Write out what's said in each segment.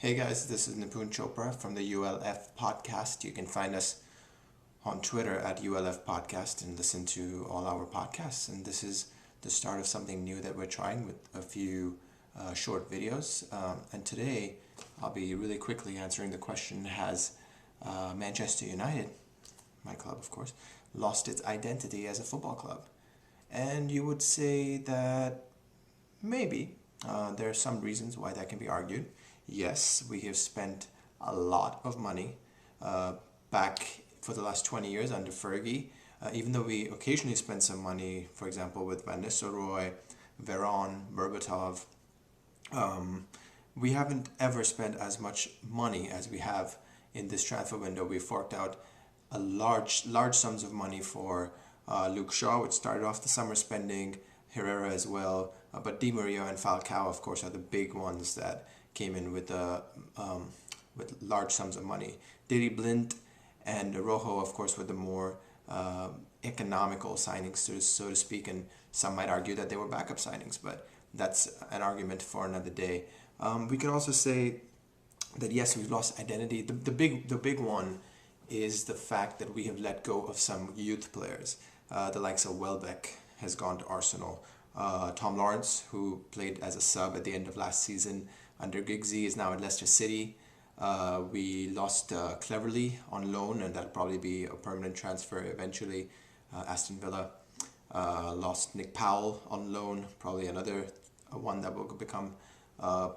Hey guys, this is Nipun Chopra from the ULF podcast. You can find us on Twitter at ULF podcast and listen to all our podcasts. And this is the start of something new that we're trying with a few short videos. And today I'll be really quickly answering the question, has Manchester United, my club of course, lost its identity as a football club? And you would say that maybe. There are some reasons why that can be argued. Yes, we have spent a lot of money back for the last 20 years under Fergie. Even though we occasionally spend some money, for example, with Van Nistelrooy, Veron, Berbatov, we haven't ever spent as much money as we have in this transfer window. We forked out a large sums of money for Luke Shaw, which started off the summer spending, Herrera as well, but Maria and Falcao, of course, are the big ones that came in with large sums of money. Daley Blind and Rojo, of course, were the more economical signings, so to speak, and some might argue that they were backup signings, but that's an argument for another day. We can also say that yes, we've lost identity. The big one is the fact that we have let go of some youth players. The likes of Welbeck has gone to Arsenal. Tom Lawrence, who played as a sub at the end of last season under Giggsy, is now at Leicester City. We lost Cleverley on loan, and that'll probably be a permanent transfer eventually. Aston Villa lost Nick Powell on loan, probably another one that will become a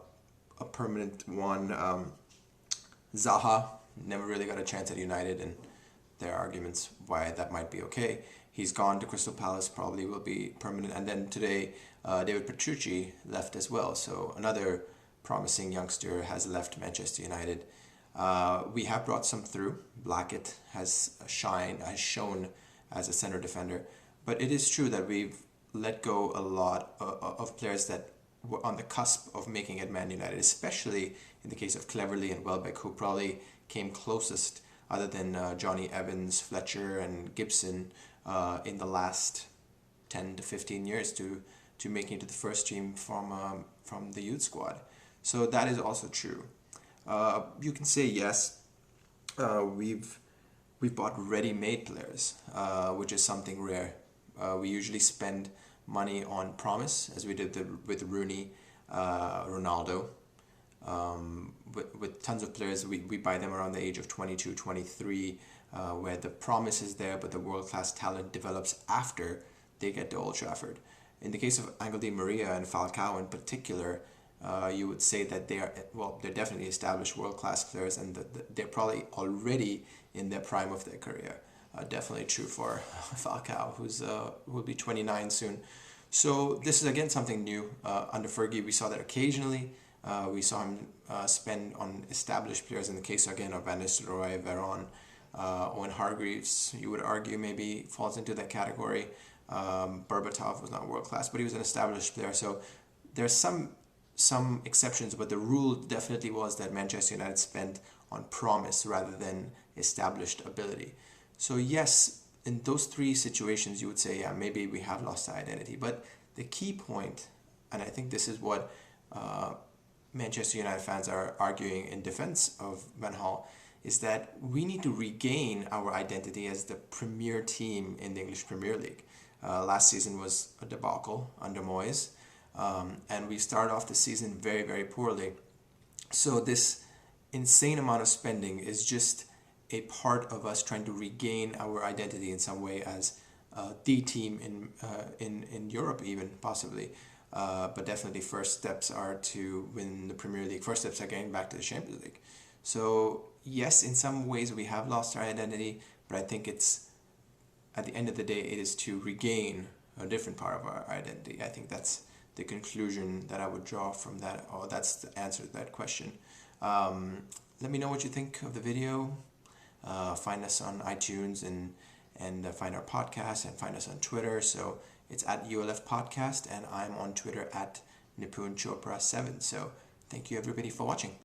permanent one. Zaha never really got a chance at United, and there are arguments why that might be okay. He's gone to Crystal Palace, probably will be permanent. And then today, David Petrucci left as well. So another promising youngster has left Manchester United. We have brought some through. Blackett has shown as a center defender. But it is true that we've let go a lot of players that were on the cusp of making it Man United, especially in the case of Cleverley and Welbeck, who probably came closest, other than Johnny Evans, Fletcher, and Gibson, in the last 10 to 15 years to making it to the first team from the youth squad. So that is also true. You can say yes, we've bought ready-made players, which is something rare. We usually spend money on promise, as we did with Rooney, Ronaldo. With tons of players, we buy them around the age of 22, 23, where the promise is there, but the world-class talent develops after they get to Old Trafford. In the case of Angel Di Maria and Falcao in particular, you would say that they're definitely established world-class players, and they're probably already in their prime of their career. Definitely true for Falcao, who will be 29 soon. So this is again something new. Under Fergie, we saw that occasionally. We saw him spend on established players, in the case again of Van Nistelrooy, Veron, Owen Hargreaves, you would argue maybe falls into that category. Berbatov was not world class, but he was an established player. So there's some exceptions, but the rule definitely was that Manchester United spent on promise rather than established ability. So yes, in those three situations, you would say, yeah, maybe we have lost our identity. But the key point, and I think this is what Manchester United fans are arguing in defense of Van Gaal, is that we need to regain our identity as the premier team in the English Premier League. Last season was a debacle under Moyes, and we started off the season very, very poorly. So this insane amount of spending is just a part of us trying to regain our identity in some way as the team in Europe, even possibly. But definitely first steps are to win the Premier League. First steps are getting back to the Champions League. So yes, in some ways we have lost our identity, but I think it's, at the end of the day, it is to regain a different part of our identity. I think that's the conclusion that I would draw from that, or that's the answer to that question. Let me know what you think of the video. Find us on iTunes and find our podcast, and find us on Twitter. So it's at ULF Podcast, and I'm on Twitter at Nipun Chopra 7. So thank you everybody for watching.